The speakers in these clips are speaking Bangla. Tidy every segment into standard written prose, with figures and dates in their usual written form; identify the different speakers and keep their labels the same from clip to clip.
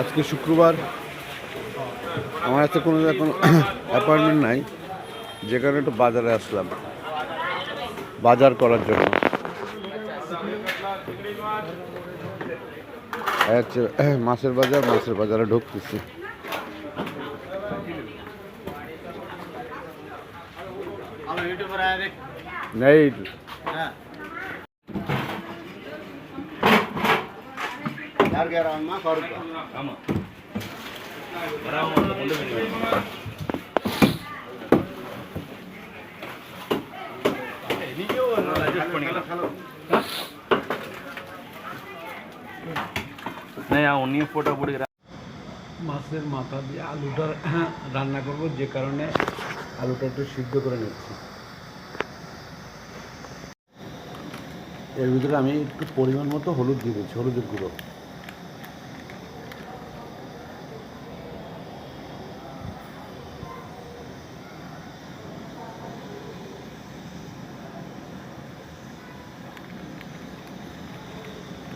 Speaker 1: আজকে শুক্রবার, আমার কাছে কোনো এখন অ্যাপয়েন্টমেন্ট নাই, যে কারণে একটু বাজারে আসলাম বাজার করার জন্য। মাছের বাজারে ঢুকতেছি। নেই মাছের মাথা দিয়ে আলুটা রান্না করব, যে কারণে আলুটা একটু সিদ্ধ করে নিচ্ছি। এর ভিতরে আমি একটু পরিমাণ মতো হলুদ দিয়ে দিচ্ছি, হলুদের গুঁড়ো।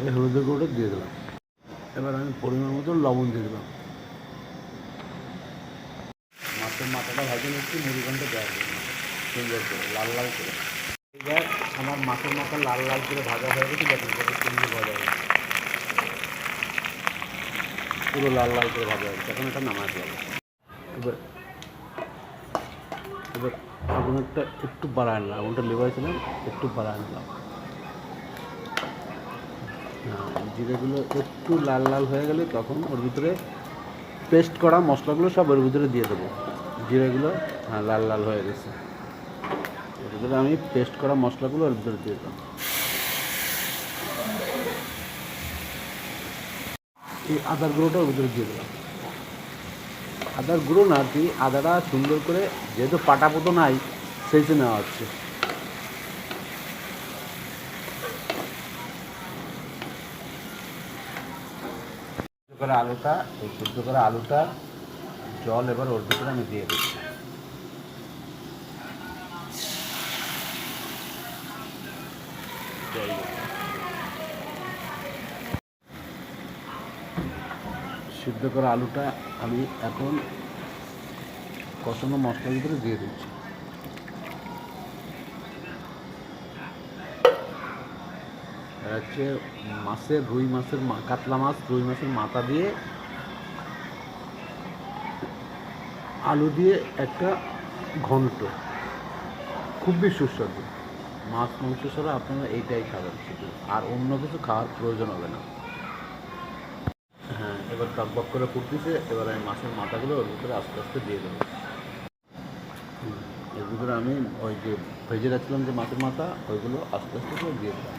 Speaker 1: এই হলুদের গুঁড়োটা দিয়ে দিলাম। এবার আমি পরিমাণ মতো লবণ দিয়ে দিলাম। মাছের মাথাটা ভাজে নিচ্ছি মুড়িঘণ্টা দেওয়ার জন্য, সুন্দর করে লাল লাল করে। এবার আমার মাছের মাথা লাল লাল করে ভাজা হয়ে গেছে, দেখুন কত সুন্দর ভাজা হয়েছে, পুরো লাল লাল করে ভাজা হয়েছে। এখন এটা নামাতে হবে। এবার এবার আগুনটা একটু বাড়ায় নিলাম, আগুনটা লেবাইছিলাম, একটু বাড়ায় নিলাম। জিরেগুলো একটু লাল লাল হয়ে গেলে তখন ওর ভিতরে পেস্ট করা মশলাগুলো সব ওর ভিতরে দিয়ে দেবো। জিরেগুলো লাল লাল হয়ে গেছে, ওর ভিতরে আমি পেস্ট করা মশলাগুলো ওর ভিতরে দিয়ে দিলাম। এই আদার গুঁড়োটা ওর ভিতরে দিয়ে দিলাম। আদার গুঁড়ো না, কি আদাটা সুন্দর করে, যেহেতু পাটা পোতো নাই সেই জন্য নেওয়া হচ্ছে। এই সিদ্ধ করা আলুটা জল এবার ওর ভিতরে আমি দিয়ে দিচ্ছি। সিদ্ধ করা আলুটা আমি এখন কষানো মশলার ভিতরে দিয়ে দিচ্ছি। হচ্ছে কাতলা মাছ রুই মাছের মাথা দিয়ে আলু দিয়ে একটা ঘন্ট, খুবই সুস্বাদু। মাছ মাংস ছাড়া আপনারা এইটাই খাবেন শুধু, আর অন্য কিছু খাওয়ার প্রয়োজন হবে না। হ্যাঁ, এবার টকবক করে ফুটতেছে। এবার আমি মাছের মাথাগুলো ওর ভিতরে আস্তে আস্তে দিয়ে দেবো। এর ভিতরে আমি ওই যে ভেজে রাখছিলাম যে মাছের মাথা, ওইগুলো আস্তে আস্তে করে দিয়ে দিলাম।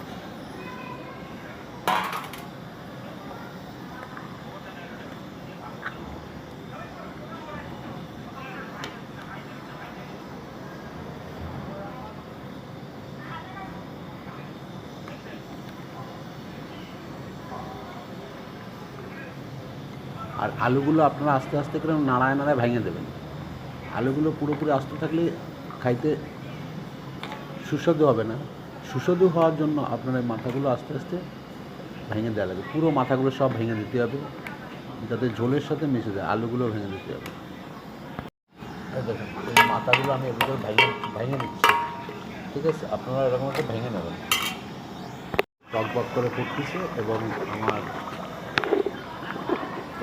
Speaker 1: আর আলুগুলো আপনারা আস্তে আস্তে করে নাড়ায় নাড়ায় ভেঙে দেবেন। আলুগুলো পুরোপুরি আস্ত থাকলে খাইতে সুস্বাদু হবে না। সুস্বাদু হওয়ার জন্য আপনার এই মাথাগুলো আস্তে আস্তে ভেঙে দেওয়া লাগে। পুরো মাথাগুলো সব ভেঙে দিতে হবে, যাতে ঝোলের সাথে মিশে যায়। আলুগুলো ভেঙে দিতে হবে। দেখুন, এই মাথাগুলো আমি এর ভিতরে ভেঙে নিচ্ছি। ঠিক আছে, আপনারা এরকম একটা ভেঙে নেবেন। টকবক করে ফুটতেছে এবং আমার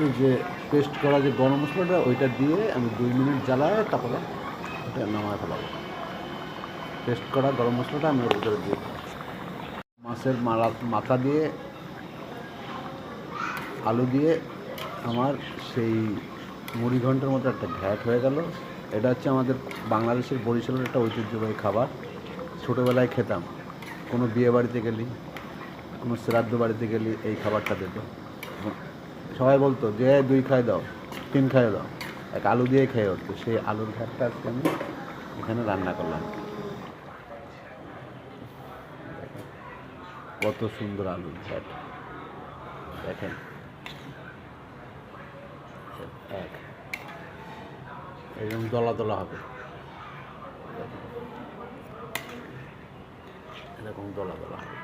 Speaker 1: এই যে পেস্ট করা যে গরম মশলাটা, ওইটা দিয়ে আমি 2 মিনিট জ্বালায় তারপরে ওটা নামায় ফেলাবো। পেস্ট করা গরম মশলাটা আমি ওর ভিতরে দিয়ে মাছের মাথা দিয়ে আলু দিয়ে আমার সেই মুড়িঘণ্টার মতো একটা ঘ্যাট হয়ে গেল। এটা হচ্ছে আমাদের বাংলাদেশের বরিশালের একটা ঐতিহ্যবাহী খাবার। ছোটোবেলায় খেতাম, কোনো বিয়ে বাড়িতে গেলি, কোনো শ্রাদ্ধ বাড়িতে গেলি এই খাবারটা দিত। সবাই বলতো যে 2 খাই দাও, 3 খাই দাও, এক আলু দিয়ে খেয়ে হতো। সেই আলুর ঘ্যাটটা আজকে আমি এখানে রান্না করলাম। কত সুন্দর আলুর ঘ্যাট দেখেন। এরকম দলা দলা হবে, এরকম দলা দলা হবে।